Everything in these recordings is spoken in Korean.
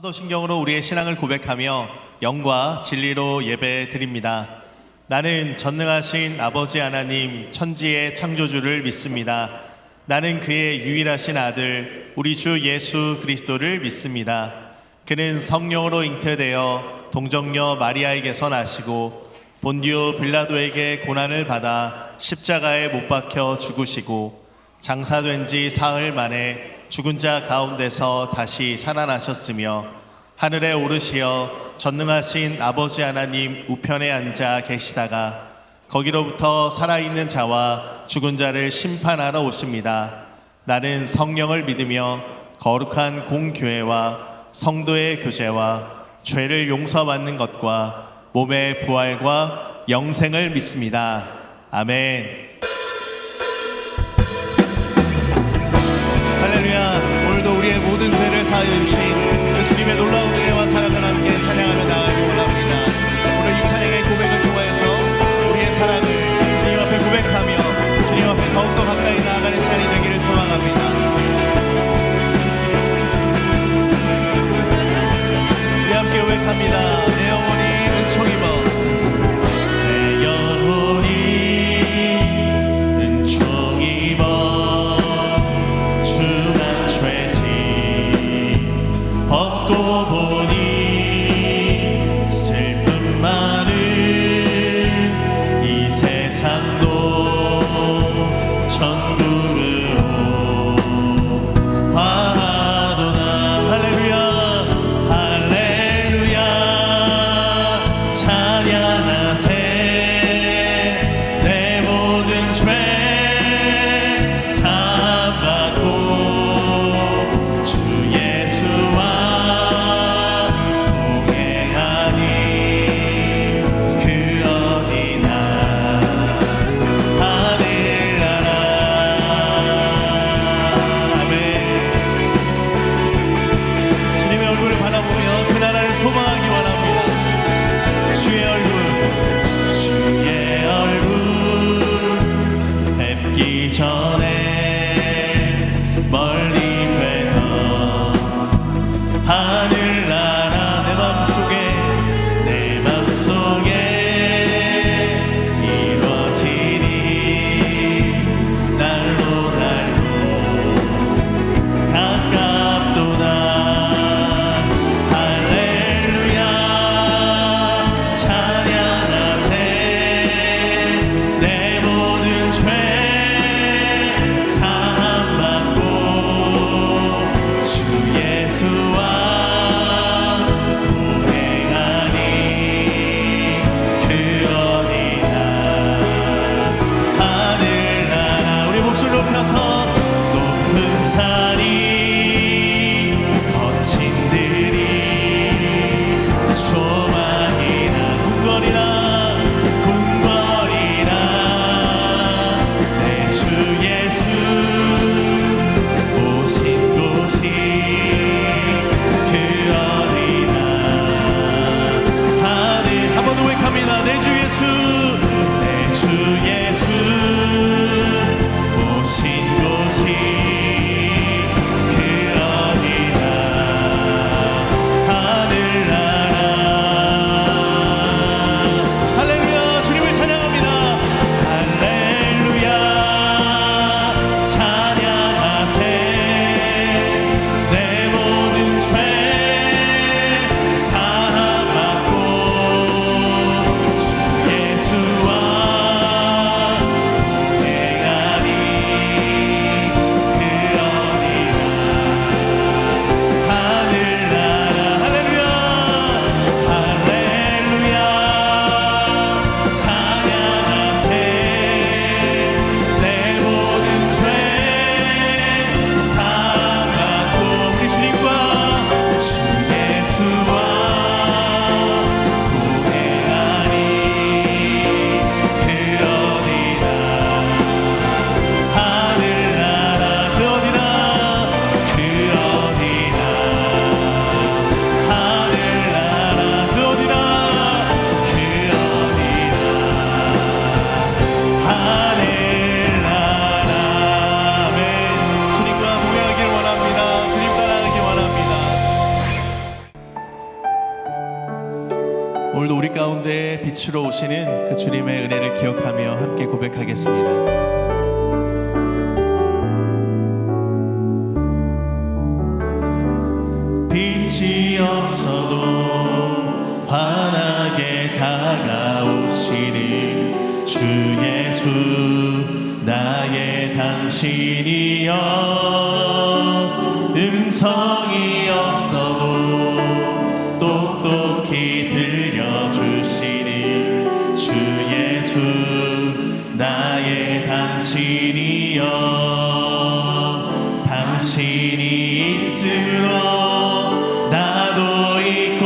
사도신경으로 우리의 신앙을 고백하며 영과 진리로 예배 드립니다. 나는 전능하신 아버지 하나님 천지의 창조주를 믿습니다. 나는 그의 유일하신 아들 우리 주 예수 그리스도를 믿습니다. 그는 성령으로 잉태되어 동정녀 마리아에게서 나시고 본디오 빌라도에게 고난을 받아 십자가에 못 박혀 죽으시고 장사된 지 사흘 만에 죽은 자 가운데서 다시 살아나셨으며 하늘에 오르시어 전능하신 아버지 하나님 우편에 앉아 계시다가 거기로부터 살아있는 자와 죽은 자를 심판하러 오십니다. 나는 성령을 믿으며 거룩한 공교회와 성도의 교제와 죄를 용서받는 것과 몸의 부활과 영생을 믿습니다. 아멘. 할렐루야. 오늘도 우리의 모든 죄를 사하여 주신 그 주님의 놀라운 은혜와 사랑을 함께 찬양하며 나아가기 원합니다. 오늘 이 찬양의 고백을 통하여서 우리의 사랑을 주님 앞에 고백하며 주님 앞에 더욱더 가까이 나아가는 시간이 되기를 소망합니다. 우리 함께 고백합니다. 내 영혼이 은총 입어 내 영혼이 은총 입어 벗고 우리 가운데 빛으로 오시는 그 주님의 은혜를 기억하며 함께 고백하겠습니다. 빛이 없어도 환하게 다가오시는 주 예수 나의 당신이여 음성이 없어도 똑똑히 들려주시는 주 예수 나의 당신이여 당신이 있으므로 나도 있고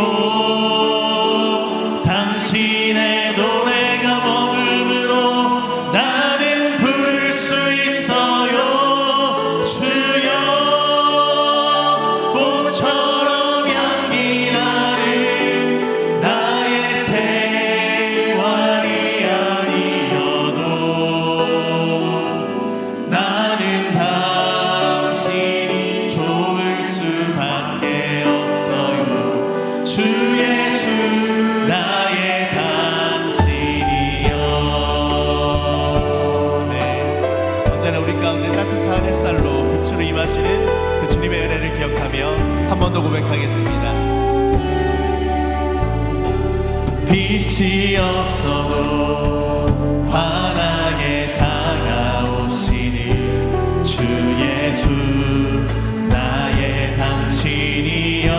당신의 노래가 머금으로 나는 부를 수 있어요 주여 꽃처럼 향기 나는 나의 생활이 아니어도 나는 당신이 좋을 수밖에 없어요 주 예수 나의 당신이여. 네, 언제나 우리 가운데 따뜻한 햇살로 빛으로 임하시는 그 주님의 은혜를 기억하며 한 번 더 고백하겠습니다. 빛이 없어도 환하게 다가오시는 주 예수 나의 당신이여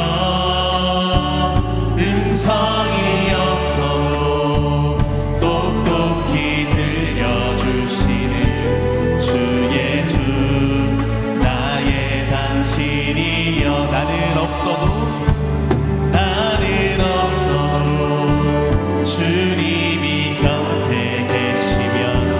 음성이 없어도 똑똑히 들려주시는 주 예수 나의 당신이여 나는 없어도 주님이 곁에 계시면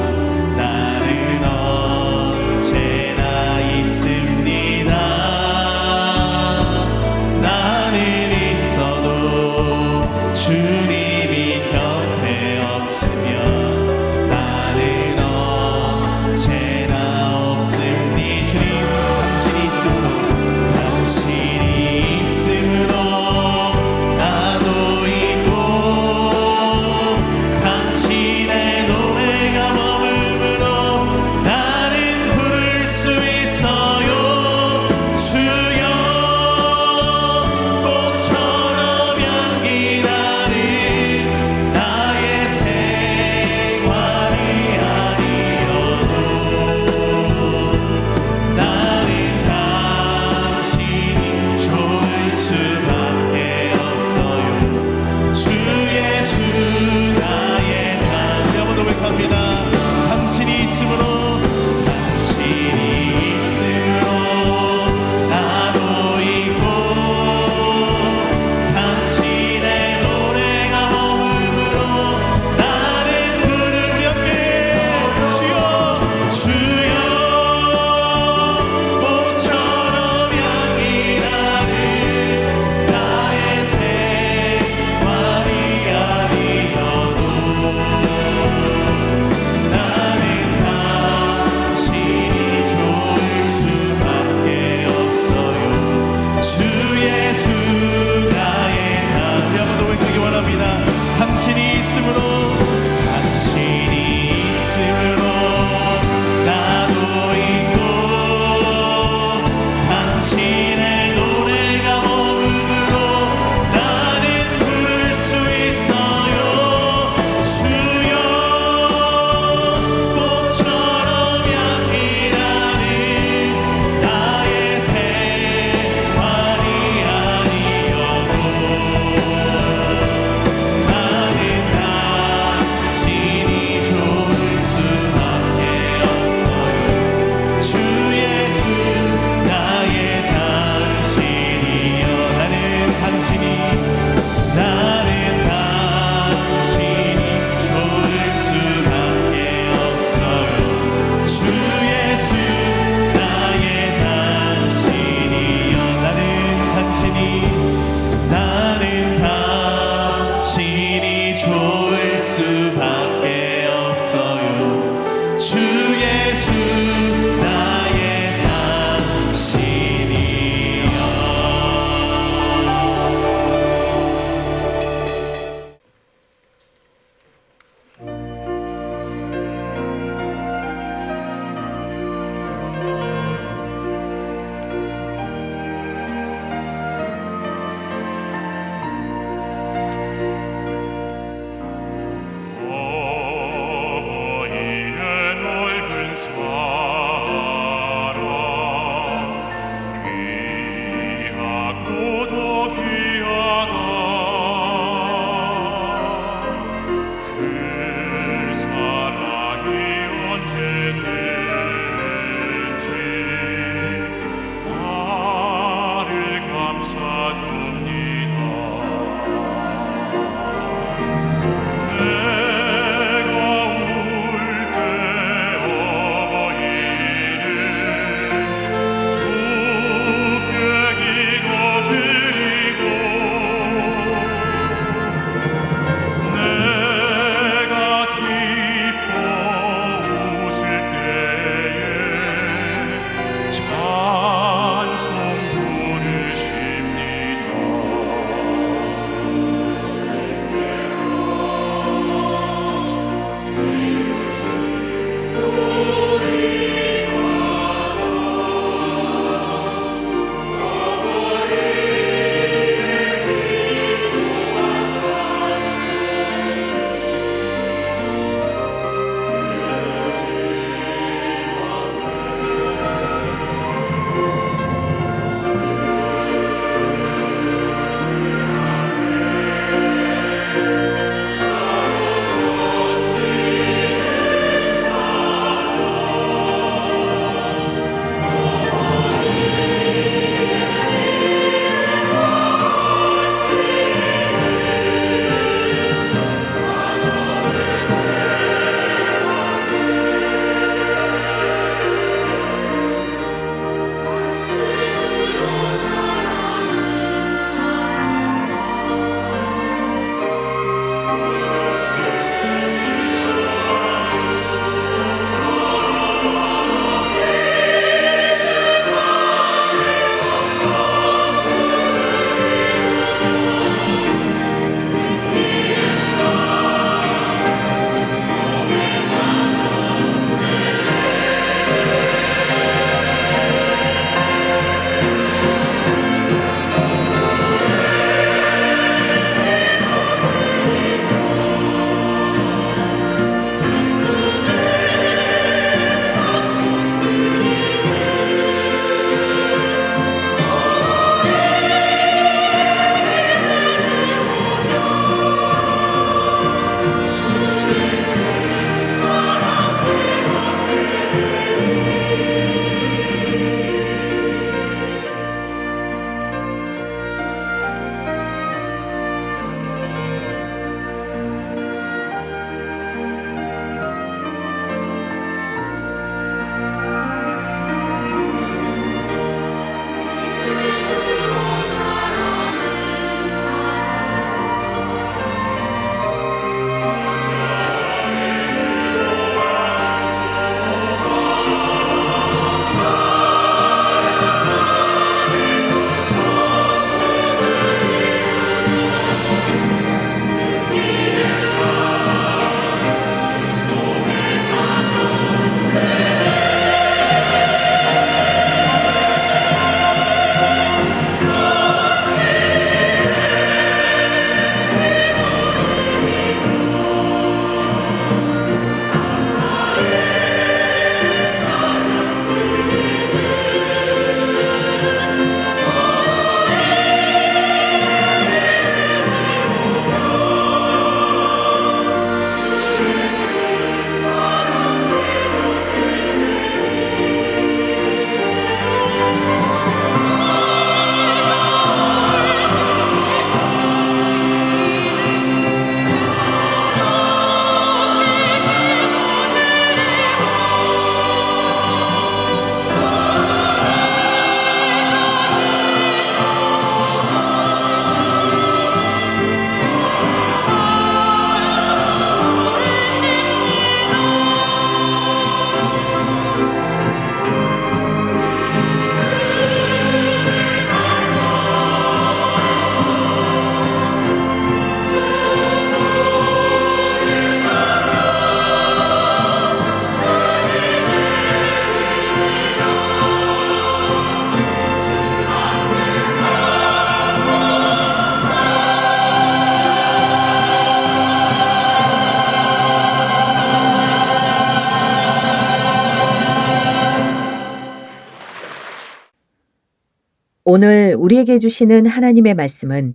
오늘 우리에게 주시는 하나님의 말씀은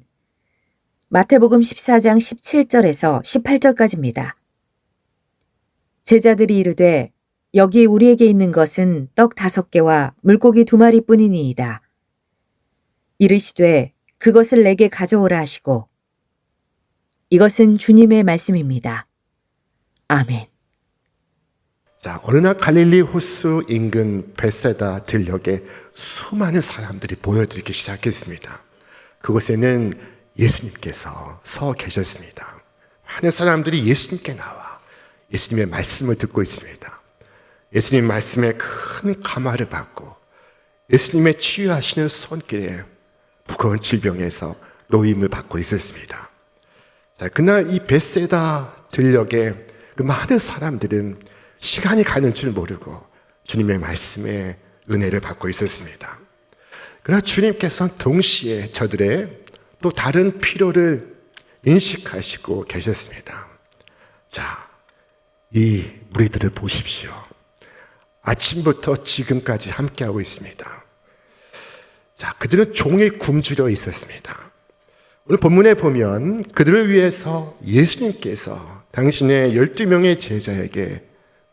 마태복음 14장 17절에서 18절까지입니다. 제자들이 이르되 여기 우리에게 있는 것은 떡 5개와 물고기 2마리뿐이니이다. 이르시되 그것을 내게 가져오라 하시고 이것은 주님의 말씀입니다. 아멘. 자, 어느 날 갈릴리 호수 인근 벳세다 들녘에 수많은 사람들이 모여들기 시작했습니다. 그곳에는 예수님께서 서 계셨습니다. 많은 사람들이 예수님께 나와 예수님의 말씀을 듣고 있습니다. 예수님 말씀에 큰 감화를 받고 예수님의 치유하시는 손길에 무거운 질병에서 노임을 받고 있었습니다. 자, 그날 이 벳세다 들녘에 그 많은 사람들은 시간이 가는 줄 모르고 주님의 말씀에 은혜를 받고 있었습니다. 그러나 주님께서는 동시에 저들의 또 다른 필요를 인식하시고 계셨습니다. 자, 이 무리들을 보십시오. 아침부터 지금까지 함께하고 있습니다. 자, 그들은 종일 굶주려 있었습니다. 오늘 본문에 보면 그들을 위해서 예수님께서 당신의 12명의 제자에게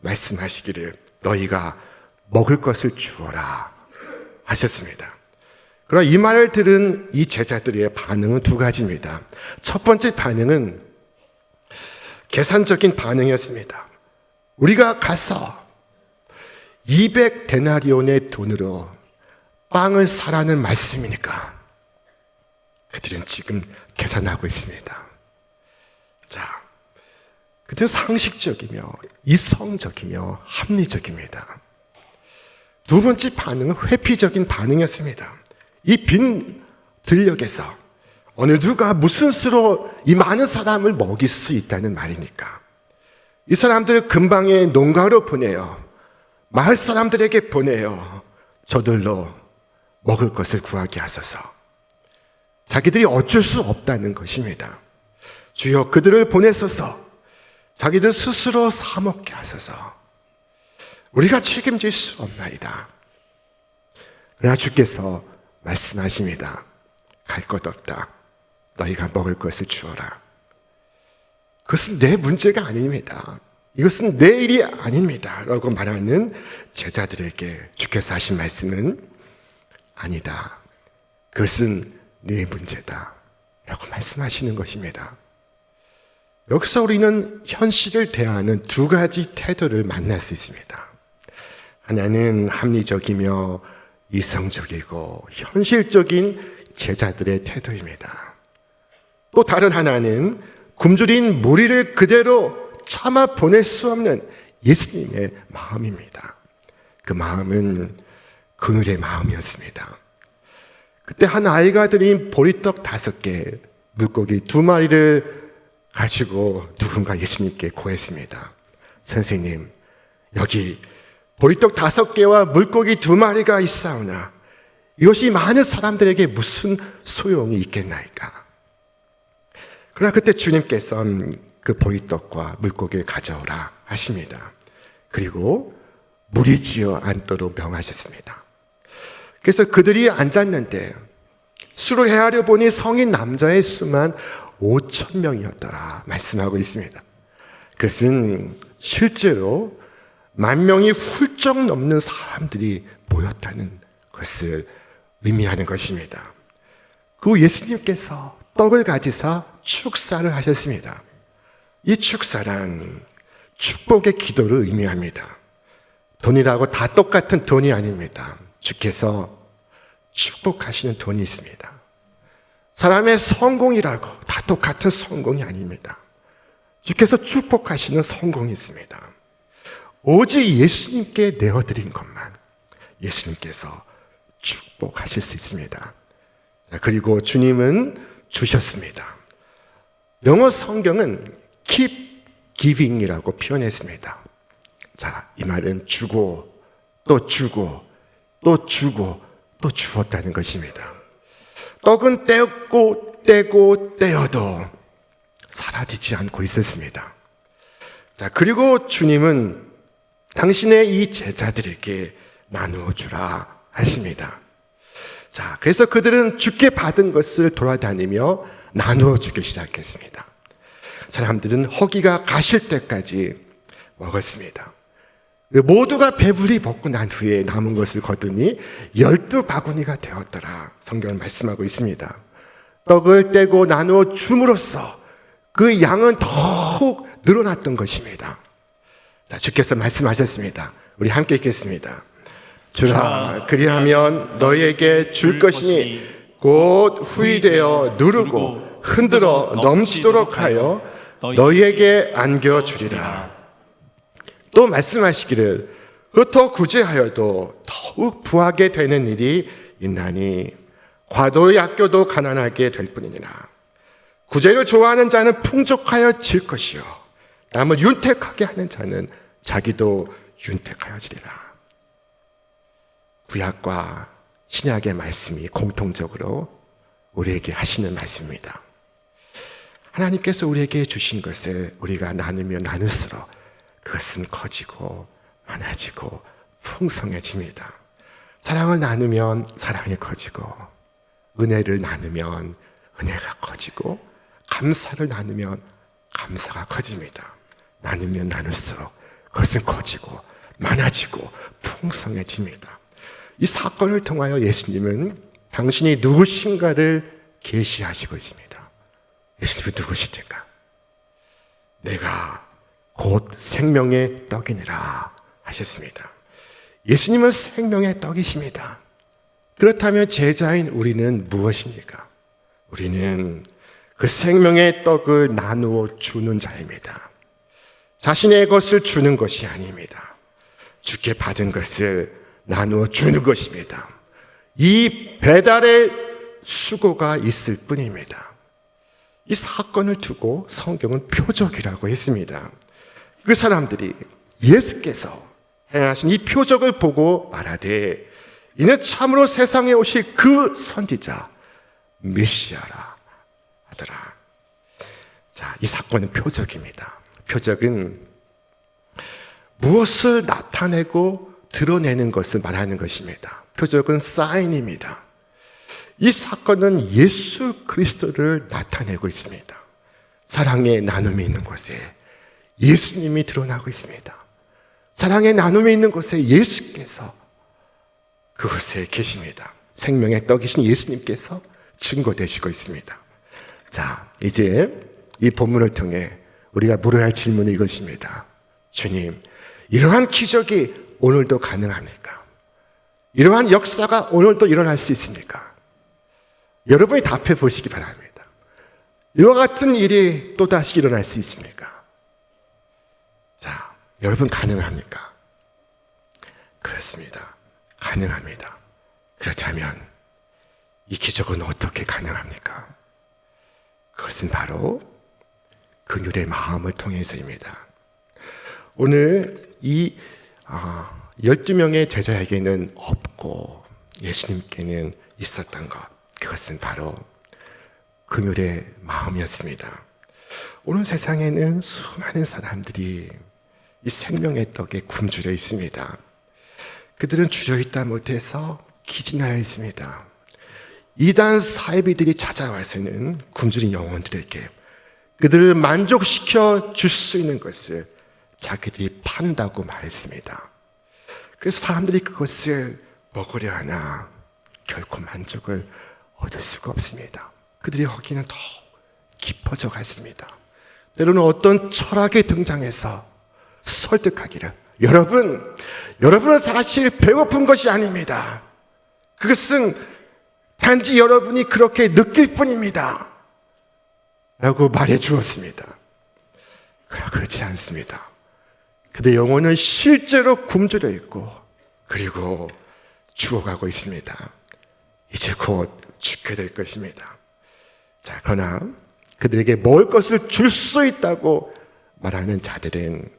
말씀하시기를 너희가 먹을 것을 주어라 하셨습니다. 그러나 이 말을 들은 이 제자들의 반응은 2가지입니다. 첫 번째 반응은 계산적인 반응이었습니다. 우리가 가서 200데나리온의 돈으로 빵을 사라는 말씀이니까 그들은 지금 계산하고 있습니다. 자, 그들은 상식적이며 이성적이며 합리적입니다. 2번째 반응은 회피적인 반응이었습니다. 이 빈 들녘에서 어느 누가 무슨 수로 이 많은 사람을 먹일 수 있다는 말입니까? 이 사람들을 근방의 농가로 보내요. 마을 사람들에게 보내요. 저들로 먹을 것을 구하게 하소서. 자기들이 어쩔 수 없다는 것입니다. 주여 그들을 보내소서. 자기들 스스로 사 먹게 하소서. 우리가 책임질 수 없나이다. 그러나 주께서 말씀하십니다. 갈 것 없다. 너희가 먹을 것을 주어라. 그것은 내 문제가 아닙니다. 이것은 내 일이 아닙니다. 라고 말하는 제자들에게 주께서 하신 말씀은 아니다. 그것은 네 문제다. 라고 말씀하시는 것입니다. 여기서 우리는 현실을 대하는 2가지 태도를 만날 수 있습니다. 하나는 합리적이며 이성적이고 현실적인 제자들의 태도입니다. 또 다른 하나는 굶주린 무리를 그대로 참아 보낼 수 없는 예수님의 마음입니다. 그 마음은 그늘의 마음이었습니다. 그때 한 아이가 드린 보리떡 5개, 물고기 2마리를 가지고 누군가 예수님께 고했습니다. 선생님, 여기 보리떡 5개와 물고기 2마리가 있사오나 이것이 많은 사람들에게 무슨 소용이 있겠나이까? 그러나 그때 주님께서는 그 보리떡과 물고기를 가져오라 하십니다. 그리고 무리지어 앉도록 명하셨습니다. 그래서 그들이 앉았는데 수를 헤아려 보니 성인 남자의 수만 5,000명이었더라 말씀하고 있습니다. 그것은 실제로 10,000명이 훌쩍 넘는 사람들이 모였다는 것을 의미하는 것입니다. 그 예수님께서 떡을 가지사 축사를 하셨습니다. 이 축사란 축복의 기도를 의미합니다. 돈이라고 다 똑같은 돈이 아닙니다. 주께서 축복하시는 돈이 있습니다. 사람의 성공이라고 다 똑같은 성공이 아닙니다. 주께서 축복하시는 성공이 있습니다. 오직 예수님께 내어드린 것만 예수님께서 축복하실 수 있습니다. 그리고 주님은 주셨습니다. 영어 성경은 keep giving이라고 표현했습니다. 자, 이 말은 주고 또 주고 또 주고 또 주었다는 것입니다. 떡은 떼고 떼고 떼어도 사라지지 않고 있었습니다. 자, 그리고 주님은 당신의 이 제자들에게 나누어 주라 하십니다. 자, 그래서 그들은 주께 받은 것을 돌아다니며 나누어 주기 시작했습니다. 사람들은 허기가 가실 때까지 먹었습니다. 모두가 배불리 먹고 난 후에 남은 것을 거두니 12바구니가 되었더라. 성경은 말씀하고 있습니다. 떡을 떼고 나누어 줌으로써 그 양은 더욱 늘어났던 것입니다. 자, 주께서 말씀하셨습니다. 우리 함께 읽겠습니다. 주라, 그리하면 너희에게 줄 것이니 곧 후이되어 누르고 흔들어 넘치도록 하여 너희에게 안겨주리라. 또 말씀하시기를 흩어 구제하여도 더욱 부하게 되는 일이 있나니 과도의 아껴도 가난하게 될 뿐이니라. 구제를 좋아하는 자는 풍족하여 질 것이요 남을 윤택하게 하는 자는 자기도 윤택하여지리라. 구약과 신약의 말씀이 공통적으로 우리에게 하시는 말씀입니다. 하나님께서 우리에게 주신 것을 우리가 나누면 나눌수록 그것은 커지고 많아지고 풍성해집니다. 사랑을 나누면 사랑이 커지고 은혜를 나누면 은혜가 커지고 감사를 나누면 감사가 커집니다. 나누면 나눌수록 그것은 커지고 많아지고 풍성해집니다. 이 사건을 통하여 예수님은 당신이 누구신가를 계시하시고 있습니다. 예수님은 누구십니까? 내가 곧 생명의 떡이니라 하셨습니다. 예수님은 생명의 떡이십니다. 그렇다면 제자인 우리는 무엇입니까? 우리는 그 생명의 떡을 나누어 주는 자입니다. 자신의 것을 주는 것이 아닙니다. 주께 받은 것을 나누어 주는 것입니다. 이 배달의 수고가 있을 뿐입니다. 이 사건을 두고 성경은 표적이라고 했습니다. 그 사람들이 예수께서 행하신 이 표적을 보고 말하되 이는 참으로 세상에 오실 그 선지자 메시아라 하더라. 자, 이 사건은 표적입니다. 표적은 무엇을 나타내고 드러내는 것을 말하는 것입니다. 표적은 사인입니다. 이 사건은 예수 그리스도를 나타내고 있습니다. 사랑의 나눔이 있는 곳에 예수님이 드러나고 있습니다. 사랑의 나눔이 있는 곳에 예수께서 그곳에 계십니다. 생명의 떡이신 예수님께서 증거되시고 있습니다. 자, 이제 이 본문을 통해 우리가 물어야 할 질문은 이것입니다. 주님, 이러한 기적이 오늘도 가능합니까? 이러한 역사가 오늘도 일어날 수 있습니까? 여러분이 답해 보시기 바랍니다. 이와 같은 일이 또다시 일어날 수 있습니까? 자, 여러분 가능합니까? 그렇습니다. 가능합니다. 그렇다면 이 기적은 어떻게 가능합니까? 그것은 바로 긍휼의 마음을 통해서입니다. 오늘 이 12명의 제자에게는 없고 예수님께는 있었던 것, 그것은 바로 긍휼의 마음이었습니다. 오늘 세상에는 수많은 사람들이 이 생명의 떡에 굶주려 있습니다. 그들은 주려 있다 못해서 기진하여 있습니다. 이단 사이비들이 찾아와서는 굶주린 영혼들에게 그들을 만족시켜 줄 수 있는 것을 자기들이 판다고 말했습니다. 그래서 사람들이 그것을 먹으려 하나 결코 만족을 얻을 수가 없습니다. 그들의 허기는 더 깊어져 갔습니다. 때로는 어떤 철학이 등장해서 설득하기를 여러분은 사실 배고픈 것이 아닙니다. 그것은 단지 여러분이 그렇게 느낄 뿐입니다. 라고 말해 주었습니다. 그러나 그렇지 않습니다. 그들의 영혼은 실제로 굶주려 있고 그리고 죽어가고 있습니다. 이제 곧 죽게 될 것입니다. 자, 그러나 그들에게 먹을 것을 줄 수 있다고 말하는 자들은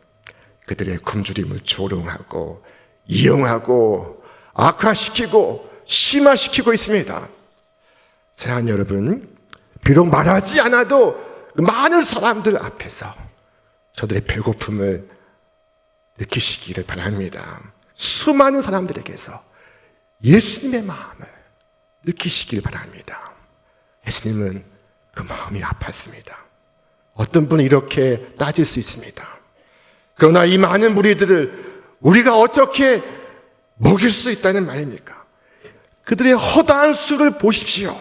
그들의 굶주림을 조롱하고 이용하고 악화시키고 심화시키고 있습니다. 사랑하는 여러분, 비록 말하지 않아도 많은 사람들 앞에서 저들의 배고픔을 느끼시기를 바랍니다. 수많은 사람들에게서 예수님의 마음을 느끼시길 바랍니다. 예수님은 그 마음이 아팠습니다. 어떤 분은 이렇게 따질 수 있습니다. 그러나 이 많은 무리들을 우리가 어떻게 먹일 수 있다는 말입니까? 그들의 허다한 수를 보십시오.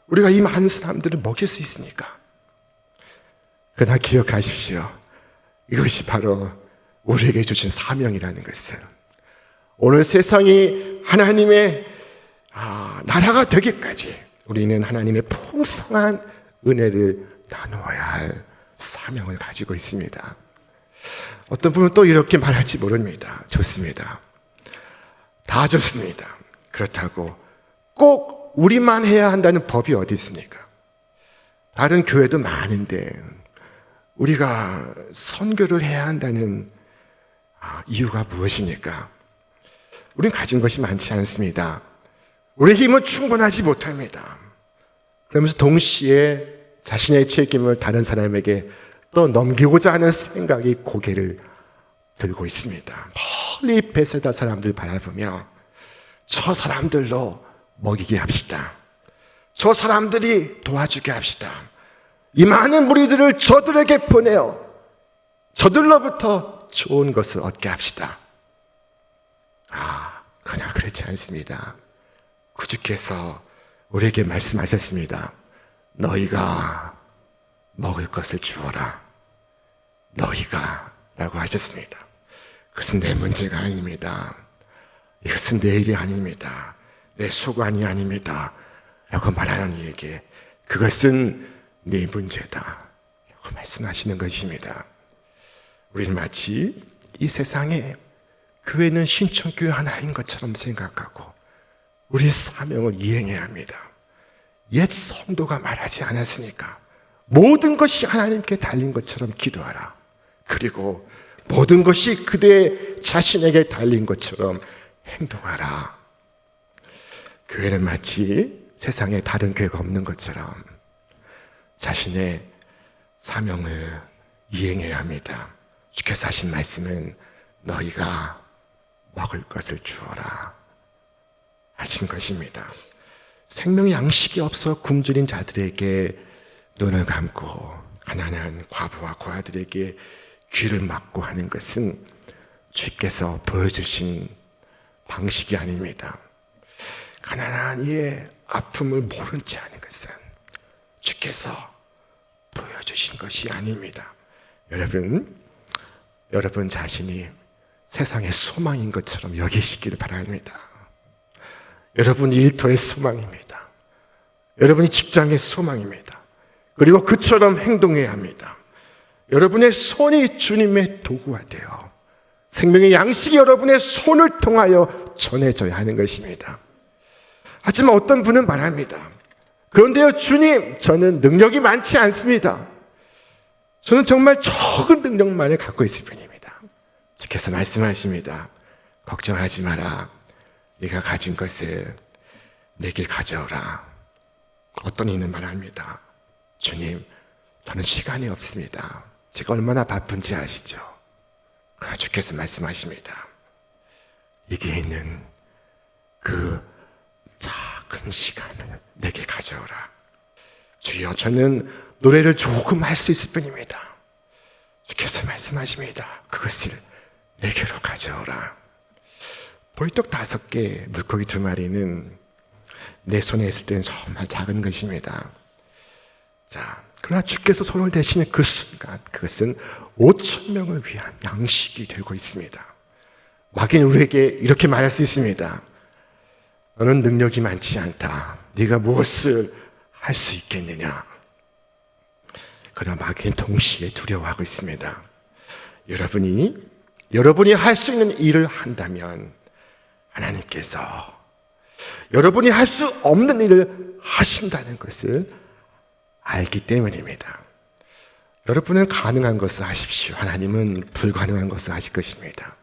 우리가 이 많은 사람들을 먹일 수 있습니까? 그러나 기억하십시오. 이것이 바로 우리에게 주신 사명이라는 것을. 오늘 세상이 하나님의 나라가 되기까지 우리는 하나님의 풍성한 은혜를 나누어야 할 사명을 가지고 있습니다. 어떤 분은 또 이렇게 말할지 모릅니다. 좋습니다. 다 좋습니다. 그렇다고 꼭 우리만 해야 한다는 법이 어디 있습니까? 다른 교회도 많은데 우리가 선교를 해야 한다는 이유가 무엇입니까? 우리는 가진 것이 많지 않습니다. 우리의 힘은 충분하지 못합니다. 그러면서 동시에 자신의 책임을 다른 사람에게 또 넘기고자 하는 생각이 고개를 들고 있습니다. 멀리 베세다 사람들 바라보며 저 사람들로 먹이게 합시다. 저 사람들이 도와주게 합시다. 이 많은 무리들을 저들에게 보내어 저들로부터 좋은 것을 얻게 합시다. 그러나 그렇지 않습니다. 구주께서 우리에게 말씀하셨습니다. 너희가 먹을 것을 주어라. 너희가 라고 하셨습니다. 그것은 내 문제가 아닙니다. 이것은 내 일이 아닙니다. 내 소관이 아닙니다. 라고 말하는 이에게 그것은 네 문제다. 라고 말씀하시는 것입니다. 우리는 마치 이 세상에 교회는 신천교회 하나인 것처럼 생각하고 우리의 사명을 이행해야 합니다. 옛 성도가 말하지 않았으니까 모든 것이 하나님께 달린 것처럼 기도하라. 그리고 모든 것이 그대 자신에게 달린 것처럼 행동하라. 교회는 마치 세상에 다른 교회가 없는 것처럼 자신의 사명을 이행해야 합니다. 주께서 하신 말씀은 너희가 먹을 것을 주어라 하신 것입니다. 생명의 양식이 없어 굶주린 자들에게 눈을 감고 가난한 과부와 고아들에게 귀를 막고 하는 것은 주께서 보여주신 방식이 아닙니다. 가난한 이의 아픔을 모른 채 하는 것은 주께서 보여주신 것이 아닙니다. 여러분 자신이 세상의 소망인 것처럼 여기시기를 바랍니다. 여러분이 일터의 소망입니다. 여러분이 직장의 소망입니다. 그리고 그처럼 행동해야 합니다. 여러분의 손이 주님의 도구가 되어 생명의 양식이 여러분의 손을 통하여 전해져야 하는 것입니다. 하지만 어떤 분은 말합니다. 그런데요, 주님, 저는 능력이 많지 않습니다. 저는 정말 적은 능력만을 갖고 있을 뿐입니다. 주께서 말씀하십니다. 걱정하지 마라. 네가 가진 것을 내게 가져오라. 어떤 이는 말합니다. 주님, 저는 시간이 없습니다. 제가 얼마나 바쁜지 아시죠? 그러나 주께서 말씀하십니다. 여기에 있는 그 작은 시간을 내게 가져오라. 주여, 저는 노래를 조금 할 수 있을 뿐입니다. 주께서 말씀하십니다. 그것을 내게로 가져오라. 보리떡 5개, 물고기 2마리는 내 손에 있을 때는 정말 작은 것입니다. 그러나 주께서 손을 대시는 그 순간 그것은 5,000명을 위한 양식이 되고 있습니다. 마귀는 우리에게 이렇게 말할 수 있습니다. 너는 능력이 많지 않다. 네가 무엇을 할 수 있겠느냐. 그러나 마귀는 동시에 두려워하고 있습니다. 여러분이 할 수 있는 일을 한다면 하나님께서 여러분이 할 수 없는 일을 하신다는 것을 알기 때문입니다. 여러분은 가능한 것을 하십시오. 하나님은 불가능한 것을 하실 것입니다.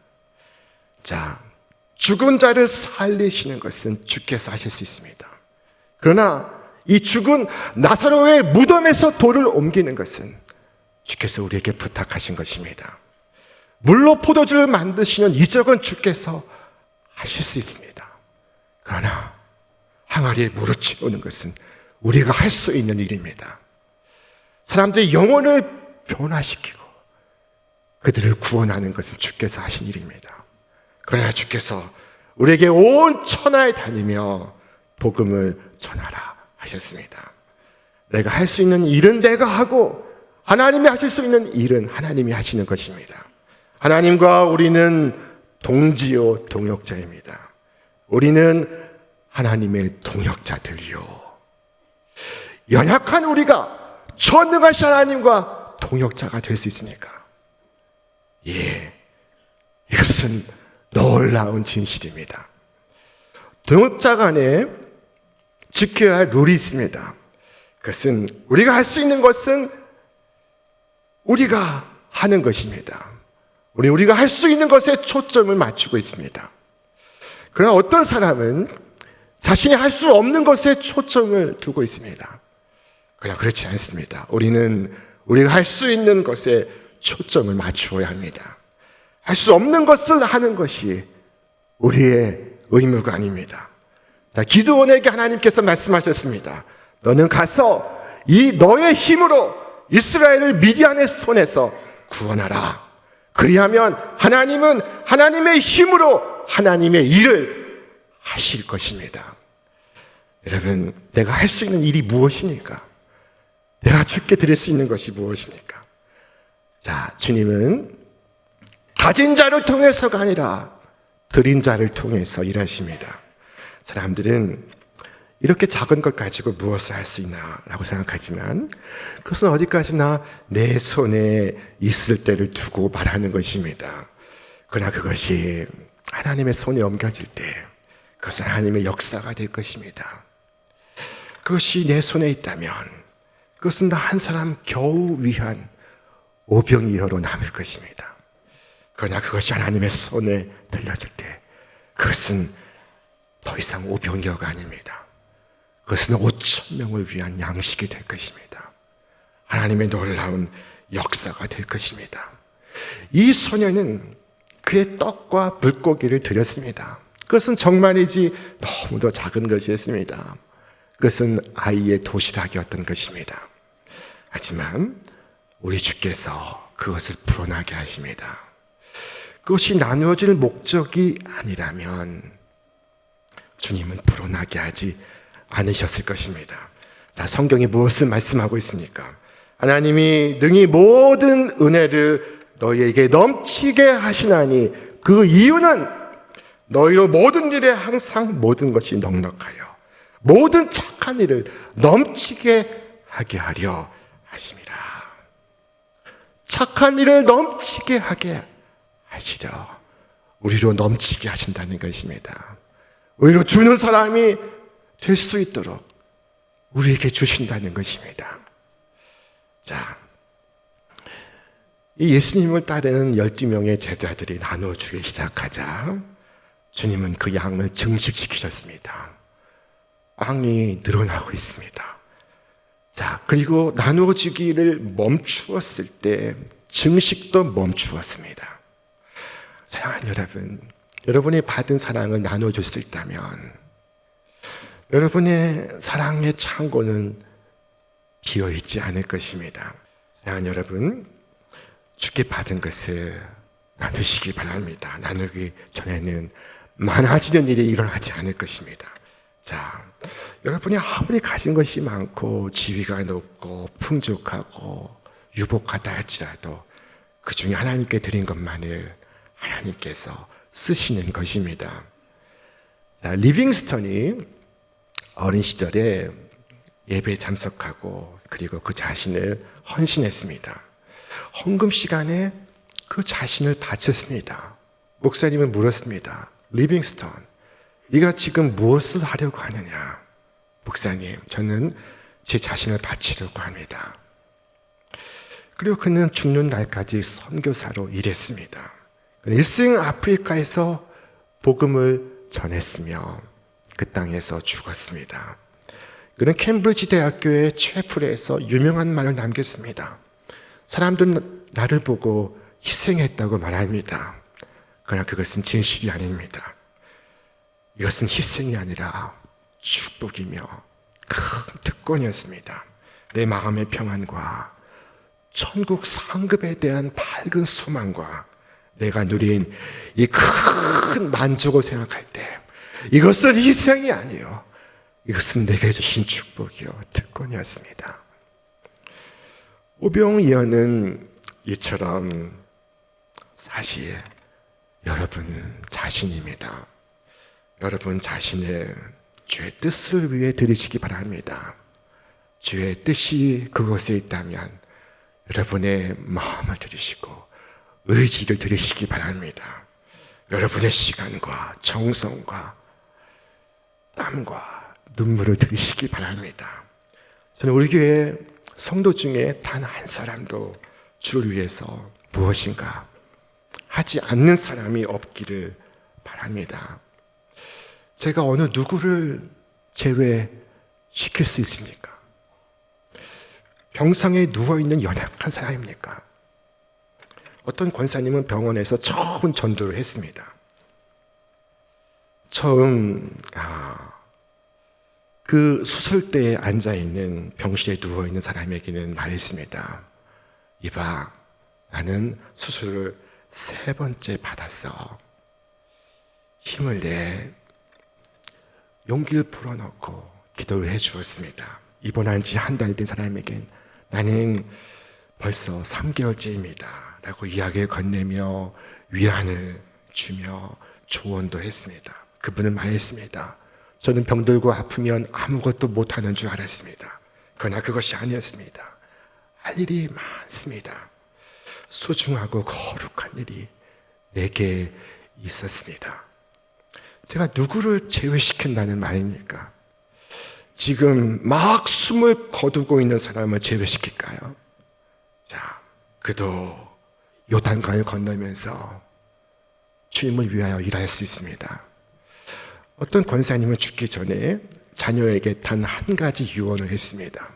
죽은 자를 살리시는 것은 주께서 하실 수 있습니다. 그러나 이 죽은 나사로의 무덤에서 돌을 옮기는 것은 주께서 우리에게 부탁하신 것입니다. 물로 포도주를 만드시는 이적은 주께서 하실 수 있습니다. 그러나 항아리에 물을 채우는 것은 우리가 할 수 있는 일입니다. 사람들의 영혼을 변화시키고 그들을 구원하는 것은 주께서 하신 일입니다. 그러나 주께서 우리에게 온 천하에 다니며 복음을 전하라 하셨습니다. 내가 할 수 있는 일은 내가 하고 하나님이 하실 수 있는 일은 하나님이 하시는 것입니다. 하나님과 우리는 동지요 동역자입니다. 우리는 하나님의 동역자들이요. 연약한 우리가 전능하신 하나님과 동역자가 될 수 있으니까. 예, 이것은 놀라운 진실입니다. 동역자 간에 지켜야 할 룰이 있습니다. 그것은 우리가 할 수 있는 것은 우리가 하는 것입니다. 우리가 할 수 있는 것에 초점을 맞추고 있습니다. 그러나 어떤 사람은 자신이 할 수 없는 것에 초점을 두고 있습니다. 그러나 그렇지 않습니다. 우리가 할 수 있는 것에 초점을 맞추어야 합니다. 할 수 없는 것을 하는 것이 우리의 의무가 아닙니다. 자, 기드온에게 하나님께서 말씀하셨습니다. 너는 가서 이 너의 힘으로 이스라엘을 미디안의 손에서 구원하라. 그리하면 하나님은 하나님의 힘으로 하나님의 일을 하실 것입니다. 여러분, 내가 할 수 있는 일이 무엇입니까? 내가 주께 드릴 수 있는 것이 무엇입니까? 자, 주님은 가진 자를 통해서가 아니라 드린 자를 통해서 일하십니다. 사람들은 이렇게 작은 것 가지고 무엇을 할 수 있나라고 생각하지만 그것은 어디까지나 내 손에 있을 때를 두고 말하는 것입니다. 그러나 그것이 하나님의 손에 옮겨질 때 그것은 하나님의 역사가 될 것입니다. 그것이 내 손에 있다면 그것은 나 한 사람 겨우 위한 오병이어로 남을 것입니다. 그러나 그것이 하나님의 손에 들려질 때 그것은 더 이상 오병이어가 아닙니다. 그것은 5천 명을 위한 양식이 될 것입니다. 하나님의 놀라운 역사가 될 것입니다. 이 소녀는 그의 떡과 물고기를 드렸습니다. 그것은 정말이지 너무도 작은 것이었습니다. 그것은 아이의 도시락이었던 것입니다. 하지만 우리 주께서 그것을 불어나게 하십니다. 그것이 나누어질 목적이 아니라면 주님은 불어나게 하지 않으셨을 것입니다. 자, 성경이 무엇을 말씀하고 있습니까? 하나님이 능히 모든 은혜를 너희에게 넘치게 하시나니 그 이유는 너희로 모든 일에 항상 모든 것이 넉넉하여 모든 착한 일을 넘치게 하게 하려 하심이라. 착한 일을 넘치게 하게 하시려 우리로 넘치게 하신다는 것입니다. 우리로 주는 사람이 될 수 있도록 우리에게 주신다는 것입니다. 자, 이 예수님을 따르는 12명의 제자들이 나눠주기 시작하자 주님은 그 양을 증식시키셨습니다. 양이 늘어나고 있습니다. 자, 그리고 나눠주기를 멈추었을 때 증식도 멈추었습니다. 사랑하는 여러분, 여러분이 받은 사랑을 나눠줄 수 있다면 여러분의 사랑의 창고는 비어있지 않을 것입니다. 사랑하는 여러분, 주께 받은 것을 나누시기 바랍니다. 나누기 전에는 많아지는 일이 일어나지 않을 것입니다. 자, 여러분이 아무리 가진 것이 많고 지위가 높고 풍족하고 유복하다 할지라도 그 중에 하나님께 드린 것만을 하나님께서 쓰시는 것입니다. 자, 리빙스턴이 어린 시절에 예배에 참석하고 그리고 그 자신을 헌신했습니다. 헌금 시간에 그 자신을 바쳤습니다. 목사님은 물었습니다. 리빙스턴, 네가 지금 무엇을 하려고 하느냐? 목사님, 저는 제 자신을 바치려고 합니다. 그리고 그는 죽는 날까지 선교사로 일했습니다. 일생 아프리카에서 복음을 전했으며 그 땅에서 죽었습니다. 그는 캠브리지 대학교의 채플에서 유명한 말을 남겼습니다. 사람들은 나를 보고 희생했다고 말합니다. 그러나 그것은 진실이 아닙니다. 이것은 희생이 아니라 축복이며 큰 특권이었습니다. 내 마음의 평안과 천국 상급에 대한 밝은 소망과 내가 누린 이 큰 만족을 생각할 때 이것은 희생이 아니요, 이것은 내게 주신 축복이요 특권이었습니다. 오병이어는 이처럼 사실 여러분 자신입니다. 여러분 자신의 주의 뜻을 위해 들이시기 바랍니다. 주의 뜻이 그곳에 있다면 여러분의 마음을 들이시고 의지를 들이시기 바랍니다. 여러분의 시간과 정성과 땀과 눈물을 들이시기 바랍니다. 저는 우리 교회 성도 중에 단 한 사람도 주를 위해서 무엇인가 하지 않는 사람이 없기를 바랍니다. 제가 어느 누구를 제외시킬 수 있습니까? 병상에 누워있는 연약한 사람입니까? 어떤 권사님은 병원에서 처음 전도를 했습니다. 처음 그 수술대에 앉아있는 병실에 누워있는 사람에게는 말했습니다. 이봐, 나는 수술을 3번째 받았어. 힘을 내. 용기를 불어넣고 기도를 해주었습니다. 입원한 지 한 달 된 사람에겐 나는 벌써 3개월째입니다 라고 이야기를 건네며 위안을 주며 조언도 했습니다. 그분은 말했습니다. 저는 병들고 아프면 아무것도 못하는 줄 알았습니다. 그러나 그것이 아니었습니다. 할 일이 많습니다. 소중하고 거룩한 일이 내게 있었습니다. 제가 누구를 제외시킨다는 말입니까? 지금 막 숨을 거두고 있는 사람을 제외시킬까요? 자, 그도 요단강을 건너면서 주님을 위하여 일할 수 있습니다. 어떤 권사님은 죽기 전에 자녀에게 단 한 가지 유언을 했습니다.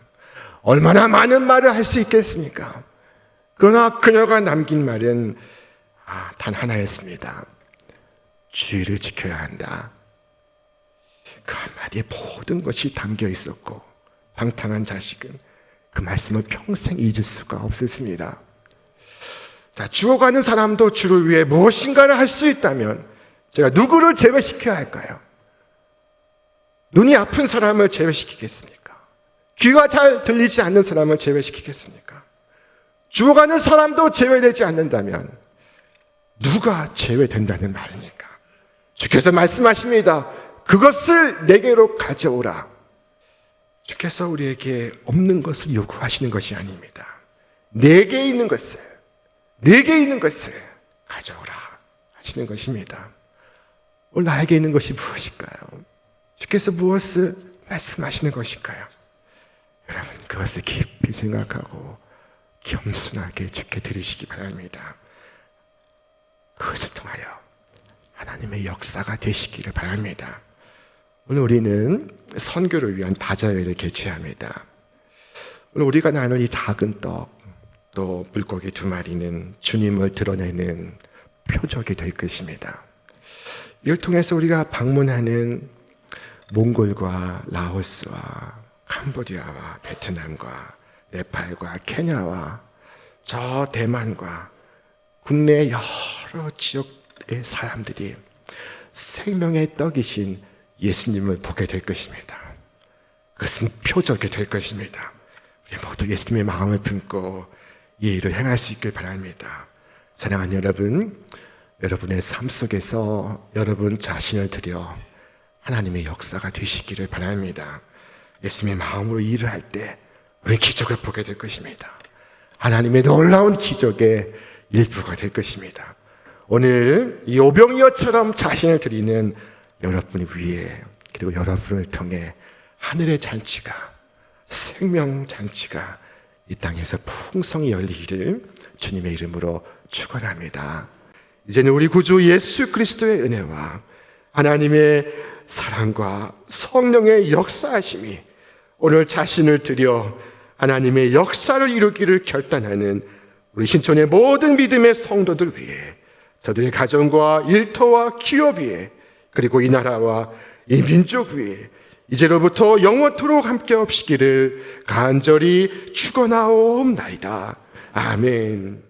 얼마나 많은 말을 할 수 있겠습니까? 그러나 그녀가 남긴 말은 단 하나였습니다. 주의를 지켜야 한다. 그 한마디에 모든 것이 담겨 있었고 방탕한 자식은 그 말씀을 평생 잊을 수가 없었습니다. 자, 죽어가는 사람도 주를 위해 무엇인가를 할 수 있다면 제가 누구를 제외시켜야 할까요? 눈이 아픈 사람을 제외시키겠습니까? 귀가 잘 들리지 않는 사람을 제외시키겠습니까? 죽어가는 사람도 제외되지 않는다면 누가 제외된다는 말입니까? 주께서 말씀하십니다. 그것을 내게로 가져오라. 주께서 우리에게 없는 것을 요구하시는 것이 아닙니다. 내게 있는 것을 가져오라 하시는 것입니다. 오늘 나에게 있는 것이 무엇일까요? 주께서 무엇을 말씀하시는 것일까요? 여러분, 그것을 깊이 생각하고 겸손하게 주께 드리시기 바랍니다. 그것을 통하여 하나님의 역사가 되시기를 바랍니다. 오늘 우리는 선교를 위한 다자회를 개최합니다. 오늘 우리가 나눌 이 작은 떡, 또 물고기 2마리는 주님을 드러내는 표적이 될 것입니다. 이를 통해서 우리가 방문하는 몽골과 라오스와 캄보디아와 베트남과 네팔과 케냐와 저 대만과 국내 여러 지역의 사람들이 생명의 떡이신 예수님을 보게 될 것입니다. 그것은 표적이 될 것입니다. 우리 모두 예수님의 마음을 품고 이 일을 행할 수 있길 바랍니다. 사랑하는 여러분, 여러분의 삶 속에서 여러분 자신을 드려 하나님의 역사가 되시기를 바랍니다. 예수님의 마음으로 일을 할 때 우리는 기적을 보게 될 것입니다. 하나님의 놀라운 기적의 일부가 될 것입니다. 오늘 이 오병이어처럼 자신을 드리는 여러분 위에, 그리고 여러분을 통해 하늘의 잔치가, 생명 잔치가 이 땅에서 풍성히 열리기를 주님의 이름으로 축원합니다. 이제는 우리 구주 예수 그리스도의 은혜와 하나님의 사랑과 성령의 역사하심이 오늘 자신을 드려 하나님의 역사를 이루기를 결단하는 우리 신촌의 모든 믿음의 성도들 위해, 저들의 가정과 일터와 기업 위에, 그리고 이 나라와 이 민족 위에 이제로부터 영원토록 함께 없시기를 간절히 축원하옵나이다. 아멘.